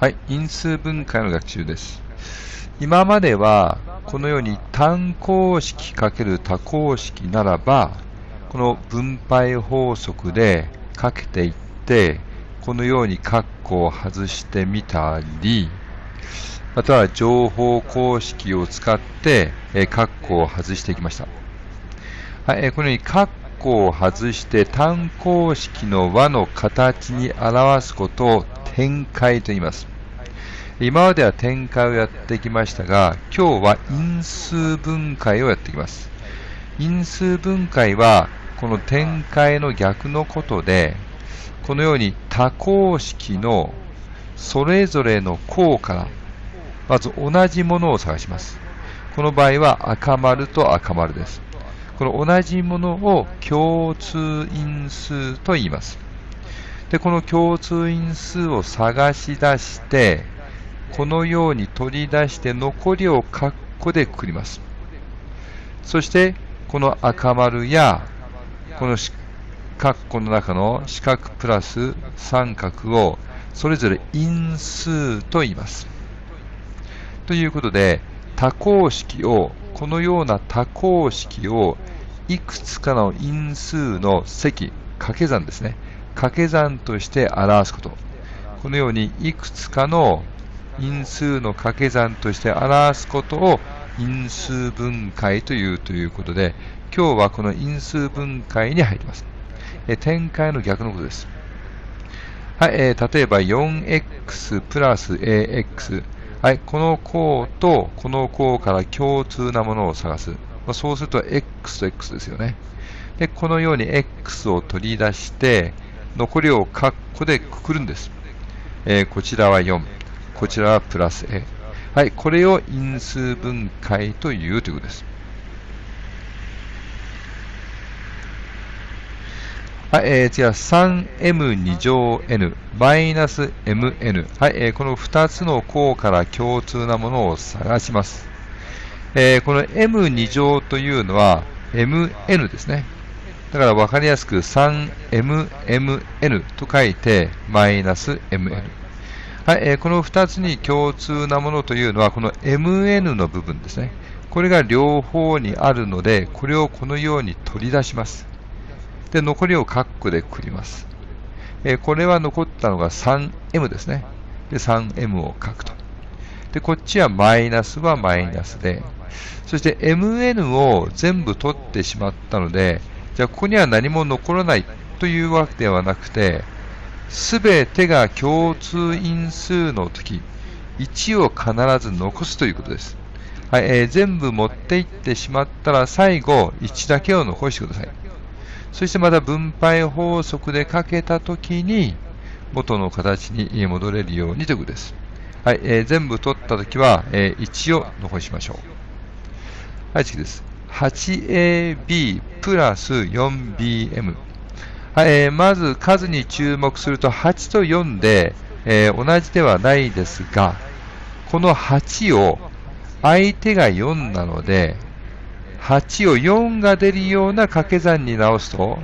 はい、因数分解の学習です。今までは、このように単項式×多項式ならば、この分配法則でかけていって、このように括弧を外してみたり、または乗法公式を使って、括弧を外していきました。はい、このように括弧を外して単項式の和の形に表すことを展開と言います。今までは展開をやってきましたが、今日は因数分解をやっていきます。因数分解は、この展開の逆のことで、このように多項式のそれぞれの項から、まず同じものを探します。この場合は赤丸と赤丸です。この同じものを共通因数と言います。で、この共通因数を探し出して、このように取り出して残りを括弧でくくります。そして、この赤丸や、この括弧の中の四角プラス三角をそれぞれ因数と言います。ということで、多項式を、このような多項式をいくつかの因数の積、掛け算ですね。掛け算として表すこと。このようにいくつかの因数の掛け算として表すことを因数分解ということで、今日はこの因数分解に入ります。展開の逆のことです。はい、例えば 4x プラス ax。はい、この項とこの項から共通なものを探す。そうすると x と x ですよね。で、このように x を取り出して、残りを括弧でくくるんです。こちらは4。こちらはプラス a。はい、これを因数分解ということです。はい、次は 3m2 乗 n マイナス mn。はい、この2つの項から共通なものを探します。この m2 乗というのは mn ですね。だから分かりやすく 3mmn と書いてマイナス mn。はい、この2つに共通なものというのはこの mn の部分ですね。これが両方にあるので、これをこのように取り出します。で、残りを括弧でくくります。これは残ったのが 3m ですね。で、3m を書くと。で、こっちはマイナスはマイナスで、そして mn を全部取ってしまったので、じゃあここには何も残らないというわけではなくて、すべてが共通因数の時、1を必ず残すということです。はい、全部持っていってしまったら最後1だけを残してください。そしてまた分配法則でかけたときに元の形に戻れるようにということです。はい、全部取ったときは、1を残しましょう。はい、次です。8ab プラス 4bm。はい、まず数に注目すると8と4で、同じではないですが、この8を相手が4なので、8を4が出るような掛け算に直すと、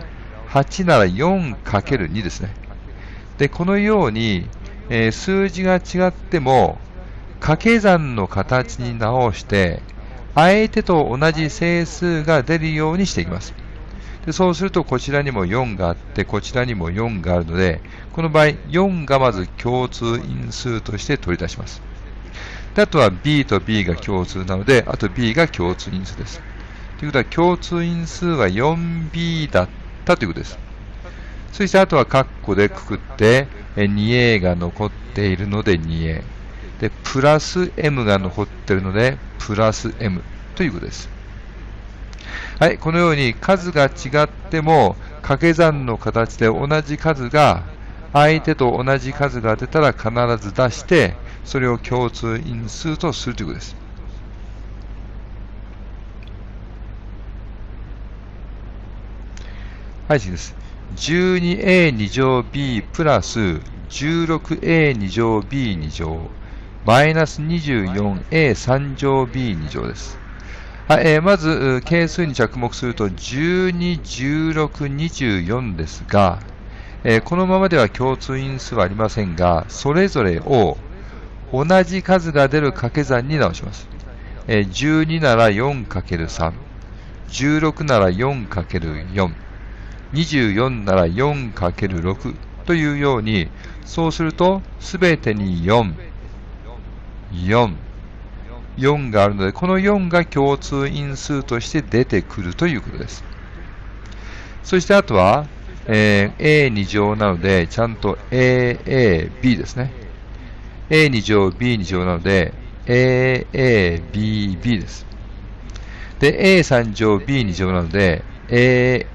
8なら 4×2 ですね。で、このように、数字が違っても、掛け算の形に直して、相手と同じ整数が出るようにしていきます。で、そうすると、こちらにも4があって、こちらにも4があるので、この場合、4がまず共通因数として取り出します。で、あとは b と b が共通なので、あと b が共通因数です。ということは、共通因数は 4b だったということです。そして、あとは括弧でくくって、2a が残っているので 2a。で、プラス m が残っているので、プラス m ということです。はい、このように数が違っても、掛け算の形で同じ数が、相手と同じ数が出たら必ず出して、それを共通因数とするということです。はい、次です。12a2 乗 b プラス 16a2 乗 b2 乗マイナス 24a3 乗 b2 乗です。はい、まず係数に着目すると12、16、24ですが、このままでは共通因数はありませんが、それぞれを同じ数が出る掛け算に直します。12なら 4×3、16なら 4×4、24なら 4×6 というように、そうすると、すべてに4、4、4があるので、この4が共通因数として出てくるということです。そしてあとは、A2 乗なので、ちゃんと A、B ですね。A2 乗、B2 乗なので、A、B です。で、A3 乗、B2 乗なので、A、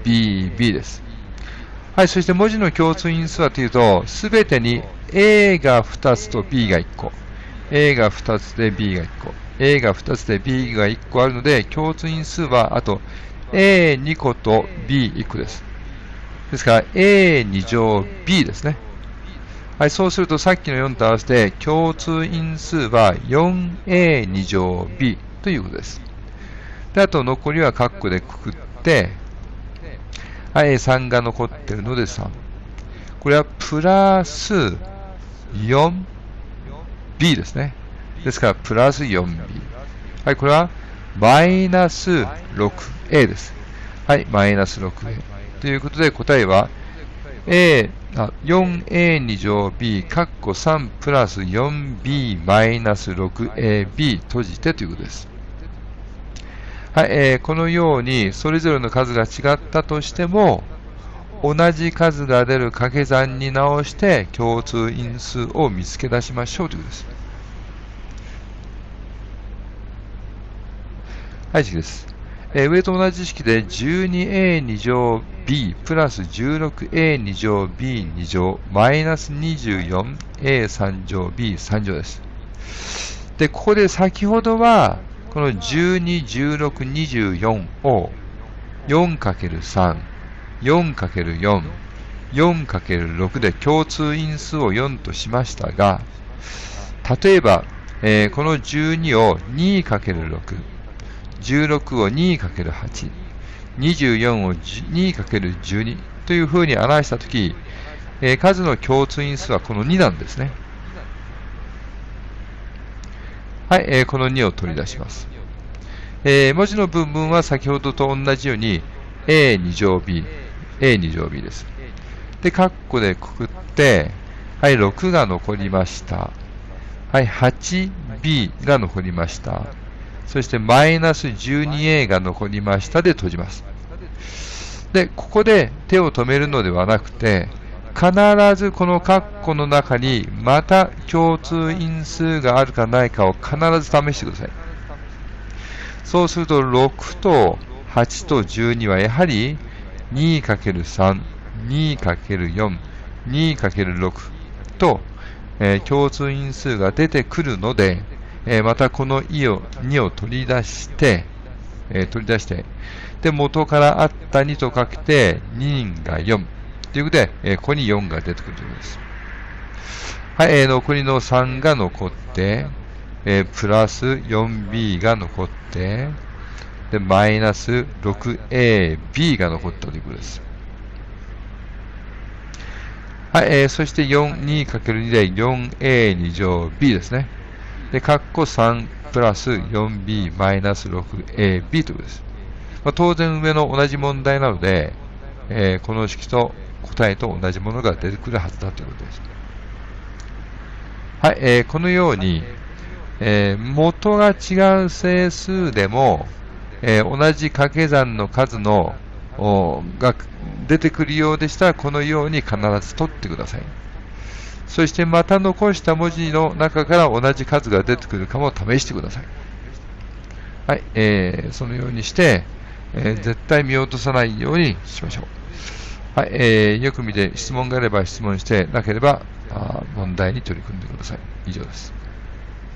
B です。はい、そして文字の共通因数はというと、すべてに A が2つと B が1個。A が2つで B が1個。A が2つで B が1個あるので、共通因数はあと A2 個と B1 個です。ですから A2 乗 B ですね。はい、そうするとさっきの4と合わせて共通因数は 4A2 乗 B ということです。で、あと残りはカッコでくくって、はい、3が残っているので3。これはプラス 4B ですね。ですからプラス 4B。はい、これはマイナス 6A です。はい、マイナス 6A。ということで答えは 4A2 乗 B カッコ3プラス 4B マイナス 6AB 閉じてということです。はい、このようにそれぞれの数が違ったとしても同じ数が出る掛け算に直して共通因数を見つけ出しましょうということです。はい、次です。上と同じ式で 12A2 乗 B プラス 16A2 乗 B2 乗マイナス 24A3 乗 B3 乗です。で、ここで先ほどはこの12、16、24を 4×3、4×4、4×6 で共通因数を4としましたが、例えば、この12を 2×6、16を 2×8、24を 2×12 というふうに表したとき、数の共通因数はこの2なんですね。はい、この2を取り出します。文字の部分は先ほどと同じように A2 乗 B、A2 乗 B です。で、カッコでくくって、はい、6が残りました。はい、8B が残りました。そしてマイナス 12A が残りましたで閉じます。で、ここで手を止めるのではなくて、必ずこのカッコの中にまた共通因数があるかないかを必ず試してください。そうすると6と8と12はやはり 2×3、2×4、2×6 と、共通因数が出てくるので、またこの2を取り出して、で、元からあった2とかけて、2が4。ということで、ここに4が出てくるということです。はい、残りの3が残って、プラス 4b が残って、で、マイナス 6ab が残ったということです。はい、そして 2×2 で 4a2 乗 b ですね。で、カッコ3プラス 4b マイナス 6ab ということです。当然上の同じ問題なので、この式と答えと同じものが出てくるはずだということです。はい、このように、元が違う整数でも、同じ掛け算の数のが出てくるようでしたら、このように必ず取ってください。そしてまた残した文字の中から同じ数が出てくるかも試してください。はい、そのようにして、絶対見落とさないようにしましょう。はい、よく見て質問があれば質問して、なければ問題に取り組んでください。以上です。